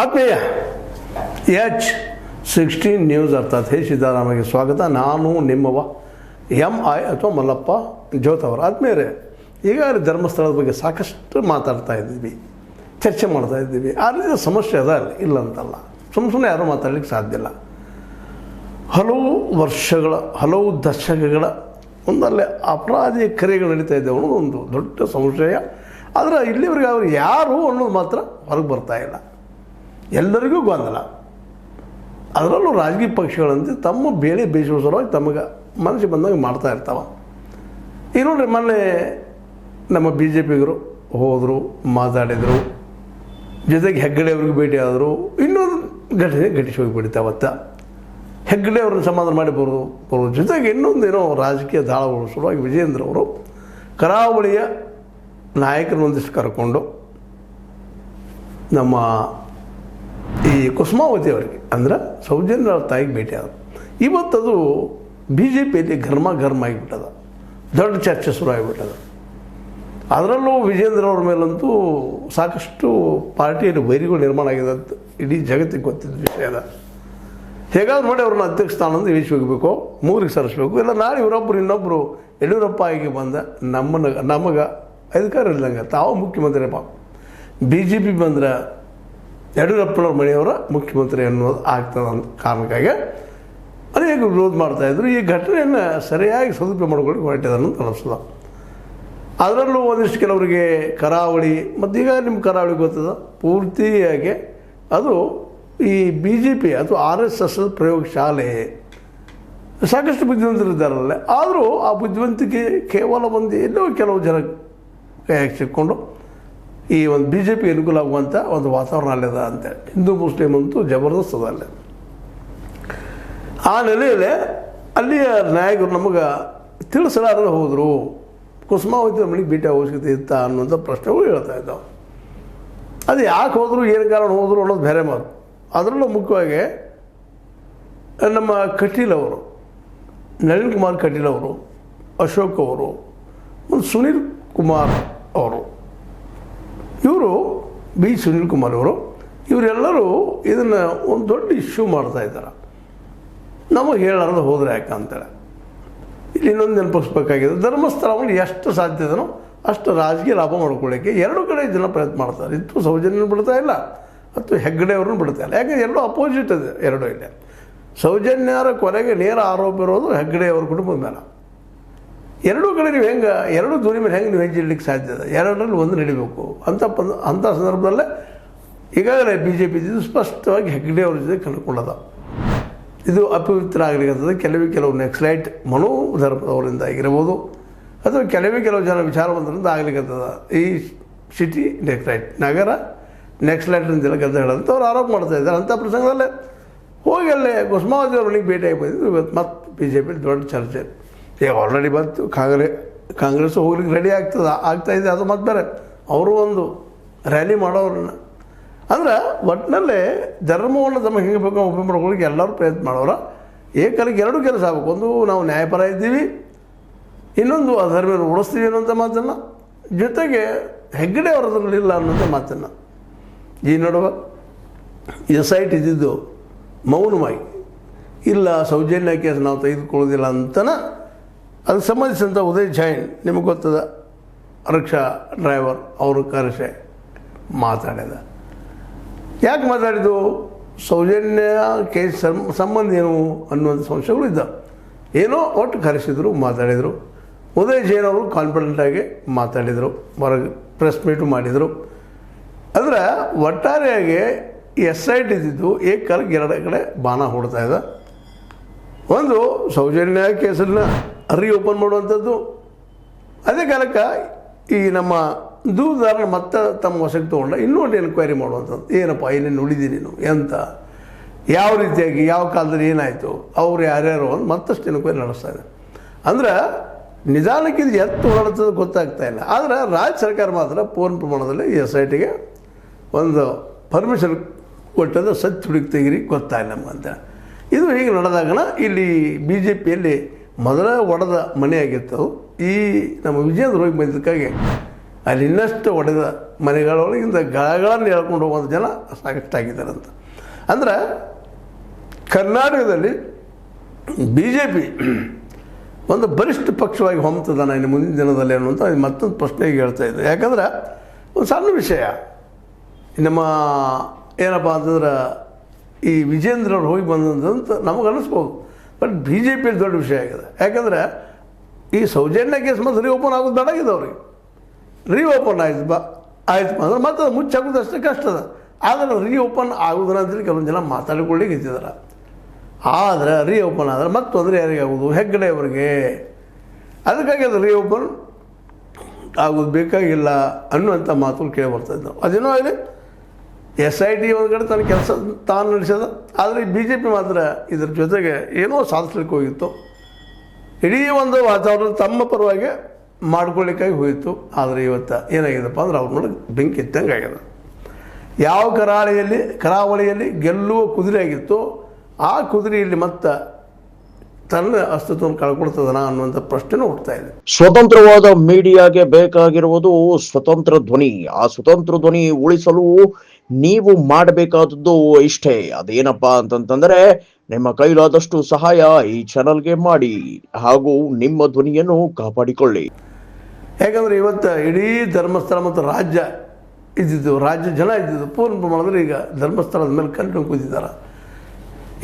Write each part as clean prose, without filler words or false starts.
ಆತ್ಮೀಯ H16 news ಅರ್ಥಾತ್ ಹೇ ಸಿದ್ದರಾಮಗೆ ಸ್ವಾಗತ. ನಾನು ನಿಮ್ಮವ MI ಅಥವಾ ಮಲ್ಲಪ್ಪ ಜೋತವರು. ಆತ್ಮೀಯರೇ, ಈಗಾಗಲೇ ಧರ್ಮಸ್ಥಳದ ಬಗ್ಗೆ ಸಾಕಷ್ಟು ಮಾತಾಡ್ತಾ ಇದ್ದೀವಿ, ಚರ್ಚೆ ಮಾಡ್ತಾ ಇದ್ದೀವಿ. ಆ ರೀತಿಯ ಸಮಸ್ಯೆ ಅದ ಇಲ್ಲ ಅಂತಲ್ಲ, ಸುಮ್ಮನೆ ಯಾರೂ ಮಾತಾಡಲಿಕ್ಕೆ ಸಾಧ್ಯ ಇಲ್ಲ. ಹಲವು ವರ್ಷಗಳ ಹಲವು ದಶಕಗಳ ಒಂದಲ್ಲೇ ಅಪರಾಧಿ ಕರೆಗಳು ನಡೀತಾ ಇದ್ದೇವೆ ಅನ್ನೋದು ಒಂದು ದೊಡ್ಡ ಸಂಶಯ. ಆದರೆ ಇಲ್ಲಿವರೆಗೆ ಅವರು ಯಾರು ಅನ್ನೋದು ಮಾತ್ರ ಹೊರಗೆ ಬರ್ತಾ ಇಲ್ಲ. ಎಲ್ಲರಿಗೂ ಗೊಂದಲ. ಅದರಲ್ಲೂ ರಾಜಕೀಯ ಪಕ್ಷಗಳಂತೆ ತಮ್ಮ ಬೇಳೆ ಬೇಯಿಸುವ ಸಲುವಾಗಿ ತಮಗೆ ಮನಸ್ಸಿಗೆ ಬಂದಾಗ ಮಾಡ್ತಾ ಇರ್ತಾವೆ. ಈಗ ನೋಡ್ರಿ, ಮೊನ್ನೆ ನಮ್ಮ BJPಗರು ಹೋದರು, ಮಾತಾಡಿದರು, ಜೊತೆಗೆ ಹೆಗ್ಗಡೆ ಅವ್ರಿಗೆ ಭೇಟಿ ಆದರು. ಇನ್ನೊಂದು ಘಟನೆ ಘಟಿಸಿ ಹೋಗಿಬಿಡ್ತು. ಅವತ್ತು ಹೆಗ್ಗಡೆ ಅವ್ರನ್ನ ಸಮಾಧಾನ ಮಾಡಿ ಬರೋದು ಜೊತೆಗೆ ಇನ್ನೊಂದೇನೋ ರಾಜಕೀಯ ದಾಳಗಳು ಸಲುವಾಗಿ ವಿಜೇಂದ್ರ ಅವರು ಕರಾವಳಿಯ ನಾಯಕರನ್ನೊಂದಿಷ್ಟು ಕರ್ಕೊಂಡು ನಮ್ಮ ಈ ಕುಸುಮಾವತಿ ಅವರಿಗೆ ಅಂದರೆ ಸೌಜನ್ಯ ಅವ್ರ ತಾಯಿಗೆ ಭೇಟಿ ಆದರು. ಇವತ್ತದು BJPಯಲ್ಲಿ ಘರ್ಮ ಆಗಿಬಿಟ್ಟದ, ದೊಡ್ಡ ಚರ್ಚೆ ಶುರು ಆಗಿಬಿಟ್ಟದ. ಅದರಲ್ಲೂ ವಿಜೇಂದ್ರ ಅವ್ರ ಮೇಲಂತೂ ಸಾಕಷ್ಟು ಪಾರ್ಟಿಯಲ್ಲಿ ವೈರಿಗಳು ನಿರ್ಮಾಣ ಆಗಿದೆ ಅಂತ ಇಡೀ ಜಗತ್ತಿಗೆ ಗೊತ್ತಿದ್ದ ವಿಷಯ ಅದ. ಹೇಗಾದ್ರೂ ಮಾಡಿ ಅವ್ರನ್ನ ಅಧ್ಯಕ್ಷ ಸ್ಥಾನದಿಂದ ಇಳಿಸಿ ಹೋಗಬೇಕು, ಮೂರಿಗೆ ಸರಿಸಬೇಕು. ಇಲ್ಲ ನಾಳೆ ಇವರೊಬ್ಬರು ಇನ್ನೊಬ್ಬರು ಯಡಿಯೂರಪ್ಪ ಆಗಿ ಬಂದ ನಮಗೆ ಅಧಿಕಾರ ಇಲ್ಲದಂಗೆ ತಾವು ಮುಖ್ಯಮಂತ್ರಿಯಪ್ಪ, BJP ಬಂದರೆ ಯಡಿಯೂರಪ್ಪನವ್ರ ಮನೆಯವರ ಮುಖ್ಯಮಂತ್ರಿ ಅನ್ನೋದು ಆಗ್ತದೆ ಅಂತ ಕಾರಣಕ್ಕಾಗಿ ಅನೇಕ ವಿರೋಧ ಮಾಡ್ತಾಯಿದ್ರು. ಈ ಘಟನೆಯನ್ನು ಸರಿಯಾಗಿ ಸದುಪಯೋಗ ಮಾಡ್ಕೊಳ್ಳಿಕ್ಕೆ ಹೊರಟಿದ್ದಾನೆ ಅಂತ ಅನಿಸ್ತದೆ. ಅದರಲ್ಲೂ ಒಂದಿಷ್ಟು ಕೆಲವರಿಗೆ ಕರಾವಳಿ, ಮತ್ತು ಈಗ ನಿಮ್ಮ ಕರಾವಳಿ ಗೊತ್ತದ ಪೂರ್ತಿಯಾಗಿ ಅದು ಈ BJP ಅಥವಾ RSS ಪ್ರಯೋಗಶಾಲೆ. ಸಾಕಷ್ಟು ಬುದ್ಧಿವಂತರಿದ್ದಾರಲ್ಲ, ಆದರೂ ಆ ಬುದ್ಧಿವಂತಿಕೆ ಕೇವಲ ಒಂದು ಎಲ್ಲೋ ಕೆಲವು ಜನ ಕೈಯಾಗಿ ಸಿಕ್ಕೊಂಡು ಈ ಒಂದು BJP ಅನುಕೂಲ ಆಗುವಂಥ ಒಂದು ವಾತಾವರಣ ಅಲ್ಲಿದೆ ಅಂತೇಳಿ ಹಿಂದೂ ಮುಸ್ಲಿಂ ಅಂತೂ ಜಬರ್ದಸ್ತ್ ಅದ ಅಲ್ಲೇ. ಆ ನೆಲೆಯಲ್ಲೇ ಅಲ್ಲಿಯ ನಾಯಕರು ನಮಗೆ ತಿಳಿಸಲಾರದೆ ಹೋದರು. ಕುಸುಮಾವತಿ ಮನೆಗೆ ಭೇಟಿ ಅವಶ್ಯಕತೆ ಇತ್ತ ಅನ್ನುವಂಥ ಪ್ರಶ್ನೆಗಳು ಹೇಳ್ತಾ ಇದ್ದಾವೆ. ಅದು ಯಾಕೆ ಹೋದರು, ಏನು ಕಾರಣ ಹೋದರು ಅನ್ನೋದು ಬೇರೆ ಮಾತು. ಅದರಲ್ಲೂ ಮುಖ್ಯವಾಗಿ ನಮ್ಮ ಕಟೀಲ್ ಅವರು, ನಳಿನ್ ಕುಮಾರ್ ಕಟೀಲ್ ಅವರು, ಅಶೋಕ್ ಅವರು, ಒಂದು ಸುನೀಲ್ ಕುಮಾರ್ ಅವರು, ಇವರು ಸುನೀಲ್ ಕುಮಾರ್ ಅವರು, ಇವರೆಲ್ಲರೂ ಇದನ್ನು ಒಂದು ದೊಡ್ಡ ಇಶ್ಯೂ ಮಾಡ್ತಾಯಿದ್ದಾರೆ. ನಮಗೆ ಹೇಳಾರ್ದು ಹೋದರೆ ಯಾಕೆ ಅಂತೇಳಿ ಇಲ್ಲಿ ಇನ್ನೊಂದು ನೆನಪಿಸ್ಬೇಕಾಗಿದೆ. ಧರ್ಮಸ್ಥಳವನ್ನು ಎಷ್ಟು ಸಾಧ್ಯ ಇದನೋ ಅಷ್ಟು ರಾಜಕೀಯ ಲಾಭ ಮಾಡ್ಕೊಳ್ಳೋಕ್ಕೆ ಎರಡು ಕಡೆ ಜನ ಪ್ರಯತ್ನ ಮಾಡ್ತಾರೆ. ಇತ್ತು ಸೌಜನ್ಯನ ಬಿಡ್ತಾ ಇಲ್ಲ, ಅಥವಾ ಹೆಗ್ಗಡೆ ಅವ್ರನ್ನೂ ಬಿಡ್ತಾ ಇಲ್ಲ. ಯಾಕೆ ಎರಡೂ ಅಪೋಸಿಟ್ ಇದೆ, ಎರಡೂ ಇಲ್ಲ. ಸೌಜನ್ಯರ ಕೊನೆಗೆ ನೇರ ಆರೋಪ ಇರೋದು ಹೆಗ್ಗಡೆ ಅವ್ರ ಕುಟುಂಬದ ಮೇಲೆ. ಎರಡೂ ಕಡೆ ನೀವು ಹೆಂಗೆ ಎರಡೂ ಧ್ವನಿ ಮೇಲೆ ಹೆಂಗೆ ನೀವು ಹೆಜ್ಜೆ ಇಡ್ಲಿಕ್ಕೆ ಸಾಧ್ಯ ಇದೆ? ಎರಡರಲ್ಲಿ ಒಂದು ನಡಿಬೇಕು ಅಂಥ ಸಂದರ್ಭದಲ್ಲೇ ಈಗಾಗಲೇ BJP ಇದು ಸ್ಪಷ್ಟವಾಗಿ ಹೆಗ್ಗಡೆ ಅವ್ರ ಜೊತೆ ಕಂಡುಕೊಳ್ಳೋದ. ಇದು ಅಪವಿತ್ರ ಆಗಲಿಕ್ಕಂಥದ್ದು ಕೆಲವು ನೆಕ್ಸ್ಲೈಟ್ ಮನೋಧರ್ಮದವರಿಂದ ಆಗಿರ್ಬೋದು, ಅಥವಾ ಕೆಲವು ಜನ ವಿಚಾರವಂತರಿಂದ ಆಗಲಿಕ್ಕಂಥದ್ದು. ಈ ಸಿಟಿ ನೆಕ್ಸ್ಲೈಟ್, ನಗರ ನೆಕ್ಸ್ಲೈಟ್ ಅಂತೆಲ್ಲ ಗದ್ದ ಹೇಳೋದಂತ ಅವ್ರು ಆರೋಪ ಮಾಡ್ತಾ ಇದ್ದಾರೆ. ಅಂಥ ಪ್ರಸಂಗದಲ್ಲೇ ಹೋಗಿ ಅಲ್ಲೇ ಕುಸುಮಾವತಿ ಅವ್ರ ಮನೆಗೆ ಭೇಟಿಯಾಗಿ ಬಂದಿದ್ದು. ಇವತ್ತು ಮತ್ತೆ BJP ದೊಡ್ಡ ಚರ್ಚೆ. ಈಗ ಆಲ್ರೆಡಿ ಬಂತು, ಕಾಂಗ್ರೆಸ್ ಹೋಗ್ಲಿಕ್ಕೆ ರೆಡಿ ಆಗ್ತಾಯಿದೆ. ಅದು ಮತ್ತೆ ಬೇರೆ ಅವರು ಒಂದು ರ್ಯಾಲಿ ಮಾಡೋರನ್ನ ಅಂದ್ರೆ ಒಟ್ಟಿನಲ್ಲೇ ಧರ್ಮವನ್ನು ತಮ್ಮ ಹೆಂಗೆ ಬೇಕು ಉಪಯೋಗ ಮಾಡ್ಕೊಳ್ಳಿಕ್ಕೆ ಎಲ್ಲರೂ ಪ್ರಯತ್ನ ಮಾಡೋರ. ಏಕಲಿಗೆ ಎರಡು ಕೆಲಸ ಆಗಬೇಕು. ಒಂದು ನಾವು ನ್ಯಾಯಪರ ಇದ್ದೀವಿ, ಇನ್ನೊಂದು ಅಧರ್ಮವನ್ನು ಉಳಿಸ್ತೀವಿ ಅನ್ನೋಂಥ ಮಾತನ್ನು, ಜೊತೆಗೆ ಹೆಗ್ಗಡೆ ಅವರದ್ರಲ್ಲಿಲ್ಲ ಅನ್ನೋಂಥ ಮಾತನ್ನು. ಈ ನಡುವೆ SIT ಇದ್ದಿದ್ದು ಮೌನವಾಗಿ ಇಲ್ಲ, ಸೌಜನ್ಯ ಕೇಸ್ ನಾವು ತೆಗೆದುಕೊಳ್ಳೋದಿಲ್ಲ ಅಂತನ ಅದಕ್ಕೆ ಸಂಬಂಧಿಸಿದಂಥ ಉದಯ್ ಜೈನ್, ನಿಮಗೆ ಗೊತ್ತದ, ರಿಕ್ಷಾ ಡ್ರೈವರ್, ಅವರು ಕರೆಸೆ ಮಾತಾಡಿದ. ಯಾಕೆ ಮಾತಾಡಿದ್ದು? ಸೌಜನ್ಯ ಕೇಸ್ ಸಂಬಂಧ ಏನು ಅನ್ನುವಂಥ ಸಂಶಯಗಳು ಇದ್ದಾವೆ. ಏನೋ ಒಟ್ಟು ಕರೆಸಿದ್ರು, ಮಾತಾಡಿದರು. ಉದಯ್ ಜೈನ್ ಅವರು ಕಾನ್ಫಿಡೆಂಟಾಗಿ ಮಾತಾಡಿದರು, ಹೊರಗೆ ಪ್ರೆಸ್ ಮೀಟು ಮಾಡಿದರು. ಅಂದರೆ ಒಟ್ಟಾರೆಯಾಗಿ SIT ಇದ್ದಿದ್ದು ಏಕಾಲಕ್ಕೆ ಎರಡು ಕಡೆ ಬಾಣ ಹೊಡ್ತಾ ಇದೆ. ಒಂದು ಸೌಜನ್ಯ ಕೇಸನ್ನು ಓಪನ್ ಮಾಡುವಂಥದ್ದು, ಅದೇ ಕಾಲಕ್ಕೆ ಈ ನಮ್ಮ ದೂರದಾರನ ಮತ್ತೆ ತಮ್ಮ ವಶಕ್ಕೆ ತೊಗೊಂಡ ಇನ್ನೊಂದು ಎನ್ಕ್ವೈರಿ ಮಾಡುವಂಥದ್ದು. ಏನಪ್ಪ ಏನೇನು ಉಳಿದಿ ನೀನು, ಎಂತ, ಯಾವ ರೀತಿಯಾಗಿ, ಯಾವ ಕಾಲದಲ್ಲಿ ಏನಾಯಿತು, ಅವ್ರು ಯಾರ್ಯಾರು ಅಂತ ಮತ್ತಷ್ಟು ಎನ್ಕ್ವೈರಿ ನಡೆಸ್ತಾ ಇದೆ. ಅಂದ್ರೆ ನಿಧಾನಕ್ಕೆ ಇದು ಎತ್ತು ಓಡಾಡ್ತದೆ ಗೊತ್ತಾಗ್ತಾ ಇಲ್ಲ. ಆದರೆ ರಾಜ್ಯ ಸರ್ಕಾರ ಮಾತ್ರ ಪೂರ್ಣ ಪ್ರಮಾಣದಲ್ಲಿ SITಗೆ ಒಂದು ಪರ್ಮಿಷನ್ ಕೊಟ್ಟದ್ದು ಸತ್ಯ ಹುಡುಕಿ ತೆಗಿರಿ ಗೊತ್ತಾಯಿಲ್ಲ ನಮಗಂತ. ಇದು ಹೀಗೆ ನಡೆದಾಗಣ ಇಲ್ಲಿ BJPಯಲ್ಲಿ ಮೊದಲ ಒಡೆದ ಮನೆ ಆಗಿತ್ತು. ಈ ನಮ್ಮ ವಿಜೇಂದ್ರ ಹೋಗಿ ಬಂದಿದ್ದಕ್ಕಾಗಿ ಅಲ್ಲಿ ಇನ್ನಷ್ಟು ಒಡೆದ ಮನೆಗಳೊಳಗಿಂದ ಗಳಗಳನ್ನು ಹೇಳ್ಕೊಂಡು ಹೋಗುವಂಥ ಜನ ಸಾಕಷ್ಟಾಗಿದ್ದಾರೆ ಅಂತ. ಅಂದ್ರೆ ಕರ್ನಾಟಕದಲ್ಲಿ ಬಿ ಜೆ ಪಿ ಒಂದು ಬಲಿಷ್ಠ ಪಕ್ಷವಾಗಿ ಹೊಮ್ತದಾನ ಇನ್ನು ಮುಂದಿನ ದಿನದಲ್ಲಿ ಅನ್ನುವಂಥ ಮತ್ತೊಂದು ಪ್ರಶ್ನೆಗೆ ಹೇಳ್ತಾ ಇದೆ. ಯಾಕಂದ್ರೆ ಒಂದು ಸಣ್ಣ ವಿಷಯ, ನಮ್ಮ ಏನಪ್ಪ ಅಂತಂದ್ರೆ ಈ ವಿಜೇಂದ್ರ ಅವ್ರು ಹೋಗಿ ಬಂದಂತ ನಮಗೆ ಅನ್ನಿಸ್ಬೋದು, ಬಟ್ ಬಿ ಜೆ ಪಿಯಲ್ಲಿ ದೊಡ್ಡ ವಿಷಯ ಆಗಿದೆ. ಯಾಕಂದರೆ ಈ ಸೌಜನ್ಯ ಕೇಸ್ ಮತ್ತೆ ರೀಓಪನ್ ಆಗೋದು ಬೇಡಾಗಿದೆ ಅವ್ರಿಗೆ. ರೀಓಪನ್ ಆಯ್ತು ಅಂದ್ರೆ ಮತ್ತೆ ಅದು ಮುಚ್ಚಾಕೋದು ಅಷ್ಟೇ ಕಷ್ಟ ಅದ. ಆದರೆ ರೀಓಪನ್ ಆಗೋದನ್ನ ಅಂತೇಳಿ ಕೆಲವೊಂದು ಜನ ಮಾತಾಡಿಕೊಳ್ಳಿಕ್ಕೆ ಇದ್ದಿದ್ದಾರೆ. ಆದರೆ ರೀಓಪನ್ ಆದರೆ ಮತ್ತೆ ತೊಂದರೆ ಯಾರಿಗಾಗೋದು? ಹೆಗ್ಗಡೆ ಅವರಿಗೆ. ಅದಕ್ಕಾಗಿ ಅದು ರೀಓಪನ್ ಆಗೋದು ಬೇಕಾಗಿಲ್ಲ ಅನ್ನುವಂಥ ಮಾತುಗಳು ಕೇಳಿ ಬರ್ತಾಯಿದ್ದವು. ಅದೇನೋ ಆಗಲಿ, SIT ಒಂದು ಕಡೆ ತನ್ನ ಕೆಲಸ ತಾನು ನಡೆಸೋದು. ಆದರೆ ಬಿ ಜೆ ಪಿ ಮಾತ್ರ ಇದ್ರ ಜೊತೆಗೆ ಏನೋ ಸಾಧಿಸ್ಲಿಕ್ಕೆ ಹೋಗಿತ್ತು. ಇಡೀ ಒಂದು ವಾತಾವರಣ ತಮ್ಮ ಪರವಾಗಿ ಮಾಡ್ಕೊಳ್ಳಿಕ್ಕಾಗಿ ಹೋಯಿತು. ಆದರೆ ಇವತ್ತು ಏನಾಗಿದೆಪ್ಪ ಅಂದ್ರೆ ಅವ್ರ ನೋಡಿ ಬೆಂಕಿ ಎತ್ತಂಗೆ ಆಗ್ಯದ. ಯಾವ ಕರಾವಳಿಯಲ್ಲಿ ಗೆಲ್ಲುವ ಕುದುರೆ ಆಗಿತ್ತು, ಆ ಕುದುರೆಯಲ್ಲಿ ಮತ್ತೆ ತನ್ನ ಅಸ್ತಿತ್ವವನ್ನು ಕಳ್ಕೊಳ್ತದನ ಅನ್ನುವಂಥ ಪ್ರಶ್ನೆನೂ ಹುಡ್ತಾ ಇದೆ. ಸ್ವತಂತ್ರವಾದ ಮೀಡಿಯಾಗೆ ಬೇಕಾಗಿರುವುದು ಸ್ವತಂತ್ರ ಧ್ವನಿ. ಆ ಸ್ವತಂತ್ರ ಧ್ವನಿ ಉಳಿಸಲು ನೀವು ಮಾಡಬೇಕಾದದ್ದು ಇಷ್ಟೇ. ಅದೇನಪ್ಪಾ ಅಂತಂತಂದ್ರೆ ನಿಮ್ಮ ಕೈಲಾದಷ್ಟು ಸಹಾಯ ಈ ಚಾನಲ್ಗೆ ಮಾಡಿ ಹಾಗೂ ನಿಮ್ಮ ಧ್ವನಿಯನ್ನು ಕಾಪಾಡಿಕೊಳ್ಳಿ. ಯಾಕಂದ್ರೆ ಇವತ್ತು ಇಡೀ ಧರ್ಮಸ್ಥಳ ಮತ್ತು ರಾಜ್ಯ ಜನ ಇದ್ದಿದ್ದು ಪೂರ್ಣ ಪ್ರಮಾಣದಲ್ಲಿ ಈಗ ಧರ್ಮಸ್ಥಳದ ಮೇಲೆ ಕಲ್ಲು ಕೂತಿದ್ದಾರೆ.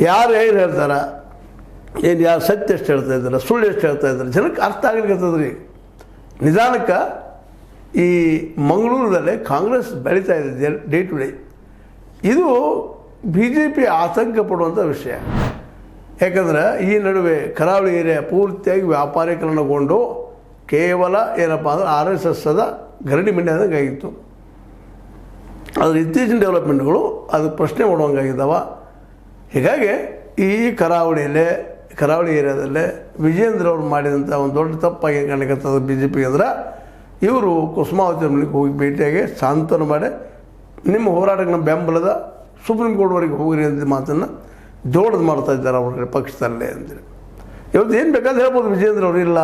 ಯಾರು ಏನು ಹೇಳ್ತಾರೆ, ಏನು ಯಾರು ಸತ್ಯ ಎಷ್ಟು ಹೇಳ್ತಾ ಇದ್ದಾರೆ, ಸುಳ್ಳು ಎಷ್ಟು ಹೇಳ್ತಾ ಇದ್ದಾರೆ, ಜನಕ್ಕೆ ಅರ್ಥ ಆಗ್ಲಿಕ್ಕತ್ತದ್ರಿ. ನಿಧಾನಕ್ಕೆ ಈ ಮಂಗಳೂರಲ್ಲೇ ಕಾಂಗ್ರೆಸ್ ಬೆಳೀತಾ ಇದೆ ಡೇ ಟು ಡೇ. ಇದು ಬಿ ಜೆ ಪಿ ಆತಂಕ ಪಡುವಂಥ ವಿಷಯ. ಯಾಕಂದ್ರೆ ಈ ನಡುವೆ ಕರಾವಳಿ ಏರಿಯಾ ಪೂರ್ತಿಯಾಗಿ ವ್ಯಾಪಾರೀಕರಣಗೊಂಡು ಕೇವಲ ಏನಪ್ಪ ಅಂದ್ರೆ RSSದ ಗರಡಿ ಮಂಡ್ಯದಂಗೆ ಆಗಿತ್ತು. ಅದ್ರ ಇತ್ತೀಚಿನ ಡೆವಲಪ್ಮೆಂಟ್ಗಳು ಅದು ಪ್ರಶ್ನೆ ಮಾಡುವಂಗಾಗಿದ್ದಾವೆ. ಹೀಗಾಗಿ ಈ ಕರಾವಳಿ ಏರಿಯಾದಲ್ಲೇ ವಿಜೇಂದ್ರ ಅವರು ಮಾಡಿದಂಥ ಒಂದು ದೊಡ್ಡ ತಪ್ಪಾಗಿ ಕಾಣಕತ್ತದ ಬಿ ಜೆ ಪಿಗೆ. ಅಂದ್ರೆ ಇವರು ಕುಸುಮಾವತಿ ಮನೆಗೆ ಹೋಗಿ ಭೇಟಿಯಾಗಿ ಸಾಂತ್ವನ ಮಾಡಿ ನಿಮ್ಮ ಹೋರಾಟಕ್ಕೆ ನಮ್ಮ ಬೆಂಬಲದ ಸುಪ್ರೀಂ ಕೋರ್ಟ್ವರೆಗೆ ಹೋಗಿರಿ ಅಂತ ಮಾತನ್ನು ಜೋಡದು ಮಾಡ್ತಾ ಇದ್ದಾರೆ ಅವ್ರ ಪಕ್ಷದಲ್ಲೇ ಅಂತೇಳಿ. ಇವತ್ತು ಏನು ಬೇಕಾದ್ರೆ ಹೇಳ್ಬೋದು, ವಿಜೇಂದ್ರ ಅವರು ಇಲ್ಲ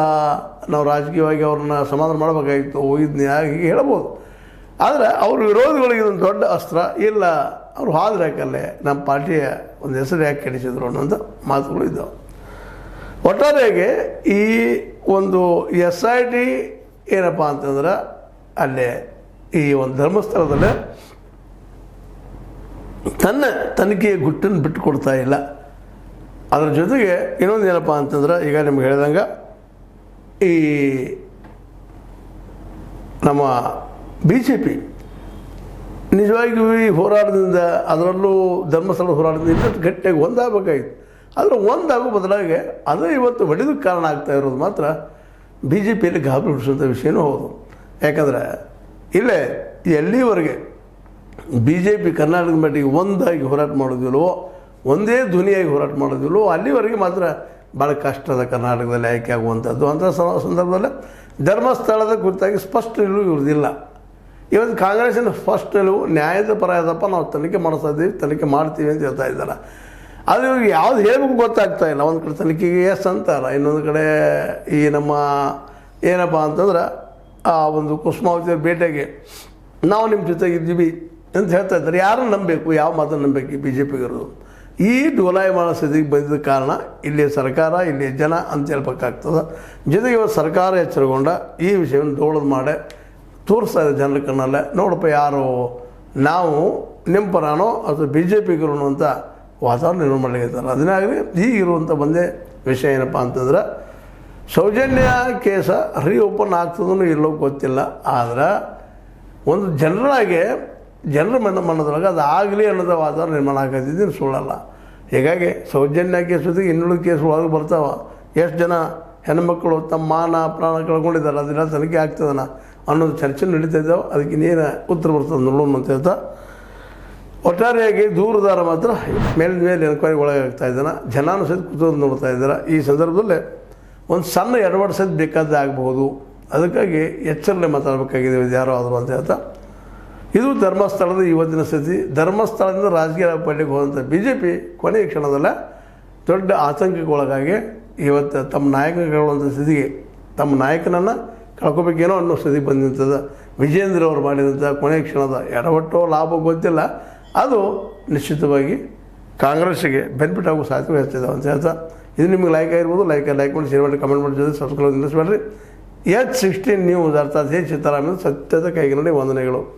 ನಾವು ರಾಜಕೀಯವಾಗಿ ಅವ್ರನ್ನ ಸಮಾಧಾನ ಮಾಡಬೇಕಾಗಿತ್ತು ಹೋಗಿದ್ನಿ ಹೀಗೆ ಹೇಳ್ಬೋದು. ಆದರೆ ಅವ್ರ ವಿರೋಧಿಗಳಿಗೆ ಇದೊಂದು ದೊಡ್ಡ ಅಸ್ತ್ರ. ಇಲ್ಲ ಅವ್ರು ಹಾದ್ರೆ ಯಾಕಲ್ಲೇ ನಮ್ಮ ಪಾರ್ಟಿಯ ಒಂದು ಹೆಸರು ಯಾಕೆ ಕೆಡಿಸಿದ್ರು ಅನ್ನೋಂಥ ಮಾತುಗಳು ಇದ್ದಾವೆ. ಒಟ್ಟಾರೆಯಾಗಿ ಈ ಒಂದು SIT ಏನಪ್ಪ ಅಂತಂದ್ರೆ ಅಲ್ಲೇ ಈ ಒಂದು ಧರ್ಮಸ್ಥಳದಲ್ಲೇ ತನ್ನ ತನಿಖೆಯ ಗುಟ್ಟನ್ನು ಬಿಟ್ಟು ಕೊಡ್ತಾ ಇಲ್ಲ. ಅದರ ಜೊತೆಗೆ ಇನ್ನೊಂದು ಏನಪ್ಪ ಅಂತಂದ್ರೆ ಈಗ ನಿಮ್ಗೆ ಹೇಳಿದಂಗೆ ಈ ನಮ್ಮ BJP ನಿಜವಾಗಿಯೂ ಈ ಹೋರಾಟದಿಂದ, ಅದರಲ್ಲೂ ಧರ್ಮಸ್ಥಳ ಹೋರಾಟದಿಂದ ಇನ್ನಷ್ಟು ಗಟ್ಟಿಯಾಗಿ ಒಂದಾಗಬೇಕಾಗಿತ್ತು. ಆದರೆ ಒಂದಾಗೋ ಬದಲಾಗಿ ಅದೇ ಇವತ್ತು ಹೊಡೆದಕ್ಕೆ ಕಾರಣ ಆಗ್ತಾ ಇರೋದು ಮಾತ್ರ BJPಯಲ್ಲಿ ಗಾಬರಿ ಹುಟ್ಟಿಸುವಂಥ ವಿಷಯನೂ ಹೌದು. ಯಾಕಂದರೆ ಇಲ್ಲೇ ಎಲ್ಲಿವರೆಗೆ BJP ಕರ್ನಾಟಕದ ಮಟ್ಟಿಗೆ ಒಂದಾಗಿ ಹೋರಾಟ ಮಾಡೋದಿಲ್ವೋ, ಒಂದೇ ಧ್ವನಿಯಾಗಿ ಹೋರಾಟ ಮಾಡೋದಿಲ್ವೋ, ಅಲ್ಲಿವರೆಗೆ ಮಾತ್ರ ಭಾಳ ಕಷ್ಟದ ಕರ್ನಾಟಕದಲ್ಲಿ ಆಯ್ಕೆ ಆಗುವಂಥದ್ದು. ಅಂಥ ಸಂದರ್ಭದಲ್ಲಿ ಧರ್ಮಸ್ಥಳದ ಕುರಿತಾಗಿ ಸ್ಪಷ್ಟ ನಿಲುವು ಇವ್ರದ್ದಿಲ್ಲ. ಇವತ್ತು ಕಾಂಗ್ರೆಸ್ಸಿನ ಫಸ್ಟ್ ನಿಲುವು ನ್ಯಾಯದ ಪರ ಇದಪ್ಪ, ನಾವು ತನಿಖೆ ಮಾಡಿಸ್ತಾ ಇದ್ದೀವಿ, ತನಿಖೆ ಮಾಡ್ತೀವಿ ಅಂತ ಹೇಳ್ತಾ ಇದ್ದಾರೆ. ಆದರೆ ಇವ್ರಿಗೆ ಯಾವ್ದು ಹೇಳಬೇಕು ಗೊತ್ತಾಗ್ತಾ ಇಲ್ಲ. ಒಂದು ಕಡೆ ತನಿಖೆಗೆ ಎಸ್ ಅಂತಾರ, ಇನ್ನೊಂದು ಕಡೆ ಈ ನಮ್ಮ ಏನಪ್ಪ ಅಂತಂದ್ರೆ ಆ ಒಂದು ಕುಸುಮಾವತಿಯವ್ರ ಭೇಟಿಯಾಗಿ ನಾವು ನಿಮ್ಮ ಜೊತೆಗಿದ್ದೀವಿ ಅಂತ ಹೇಳ್ತಾ ಇದ್ದಾರೆ. ಯಾರನ್ನು ನಂಬಬೇಕು, ಯಾವ ಮಾತನ್ನು ನಂಬಬೇಕು ಈ BJPಗಿರೋದು? ಈ ಡೋಲಾಯಮಾನ ಸ್ಥಿತಿಗೆ ಬಂದಿದ್ದ ಕಾರಣ ಇಲ್ಲಿ ಸರ್ಕಾರ, ಇಲ್ಲಿ ಜನ ಅಂತ ಹೇಳ್ಬೇಕಾಗ್ತದೆ. ಜೊತೆಗೆ ಇವತ್ತು ಸರ್ಕಾರ ಎಚ್ಚರಗೊಂಡ ಈ ವಿಷಯವನ್ನು ಡೋಳದು ಮಾಡಿ ತೋರಿಸ್ತಾ ಇದೆ ಜನರ ಕಣ್ಣಲ್ಲೇ. ನೋಡಪ್ಪ, ಯಾರು ನಾವು ನಿಮ್ಮ ಪರಾನೋ ಅಥವಾ BJPಗಿರೋನು ಅಂತ ವಾತಾವರಣ ನಿರ್ಮಾಣ ಮಾಡಲಿಕ್ಕಿದ್ದಾರೆ. ಅದನ್ನಾಗಲಿ ಈಗಿರುವಂಥ ಒಂದೇ ವಿಷಯ ಏನಪ್ಪ ಅಂತಂದ್ರೆ ಸೌಜನ್ಯ ಕೇಸ ರೀಓಪನ್ ಆಗ್ತದೋ ಇಲ್ಲೋ ಗೊತ್ತಿಲ್ಲ. ಆದರೆ ಒಂದು ಜನರ ಮನದೊಳಗೆ ಅದು ಆಗಲಿ ಅನ್ನೋದು ವಾತಾವರಣ ನಿರ್ಮಾಣ ಆಗತ್ತಿದ್ದೀನಿ ಸುಳ್ಳಲ್ಲ. ಹೀಗಾಗಿ ಸೌಜನ್ಯ ಕೇಸ್ ಜೊತೆಗೆ ಇನ್ನುಳಿದ ಕೇಸ್ಗಳು ಒಳಗೆ ಬರ್ತಾವೆ. ಎಷ್ಟು ಜನ ಹೆಣ್ಮಕ್ಕಳು ತಮ್ಮ ಮಾನ ಪ್ರಾಣ ಕಳ್ಕೊಂಡಿದ್ದಾರೆ, ಅದೆಲ್ಲ ತನಿಖೆ ಆಗ್ತದನ ಅನ್ನೋದು ಚರ್ಚೆ ನಡೀತಾ ಇದ್ದಾವೆ. ಅದಕ್ಕೆ ಇನ್ನೇನು ಉತ್ತರ ಬರ್ತದೆ ನೋಡೋಣ ಅಂತ ಹೇಳ್ತಾ, ಒಟ್ಟಾರೆಯಾಗಿ ದೂರದಾರ ಮಾತ್ರ ಮೇಲೆ ಎನ್ಕ್ವೈರಿ ಒಳಗಾಗ್ತಾ ಇದ್ದಾನೆ. ಜನಾನು ಸಹಿತ ಕೂತೋದು ನೋಡ್ತಾ ಇದ್ದಾರೆ. ಈ ಸಂದರ್ಭದಲ್ಲೇ ಒಂದು ಸಣ್ಣ ಎಡವಟ್ಟು ಸಹಿತ ಬೇಕಾದ ಆಗಬಹುದು. ಅದಕ್ಕಾಗಿ ಎಚ್ಚರಲೆ ಮಾತಾಡಬೇಕಾಗಿದೆ ಯಾರೋ ಆದರೂ ಅಂತ ಹೇಳ್ತಾ, ಇದು ಧರ್ಮಸ್ಥಳದ ಇವತ್ತಿನ ಸ್ಥಿತಿ. ಧರ್ಮಸ್ಥಳದಿಂದ ರಾಜಕೀಯ ಪಡ್ಲಿಕ್ಕೆ ಹೋದಂಥ BJP ಕೊನೆಯ ಕ್ಷಣದಲ್ಲ ದೊಡ್ಡ ಆತಂಕಕ್ಕೆ ಒಳಗಾಗಿ ಇವತ್ತು ತಮ್ಮ ನಾಯಕರುವಂಥ ಸ್ಥಿತಿಗೆ, ತಮ್ಮ ನಾಯಕನನ್ನು ಕಳ್ಕೊಬೇಕೇನೋ ಅನ್ನೋ ಸ್ಥಿತಿಗೆ ಬಂದು ನಿಂತದ. ವಿಜೇಂದ್ರ ಅವರು ಮಾಡಿದಂಥ ಕೊನೆಯ ಕ್ಷಣದ ಎಡವಟ್ಟೋ ಲಾಭ ಗೊತ್ತಿಲ್ಲ, ಅದು ನಿಶ್ಚಿತವಾಗಿ ಕಾಂಗ್ರೆಸ್ಸಿಗೆ ಬೆನಿಫಿಟ್ ಆಗೋ ಸಾಧ್ಯತೆ ಹೆಚ್ಚಿದೆ ಅಂತ ಹೇಳ್ತಾ, ಇದು ನಿಮಗೆ ಲೈಕ್ ಆಗಿರ್ಬೋದು. ಲೈಕ್ ಮಾಡಿ, ಶೇರ್ ಮಾಡಿ, ಕಮೆಂಟ್ ಮಾಡಿ, ಜೊತೆ ಸಬ್ಸ್ಕ್ರೈಬ್ ನಿಲ್ಲಿಸಬೇಡ್ರಿ. H16 ನ್ಯೂಸ್ ಅರ್ಥಾತ್ ಹೇ ಸಿದ್ದರಾಮಯ್ಯ ಸತ್ಯದ ಕೈಗಿನಲ್ಲಿ ವಂದನೆಗಳು.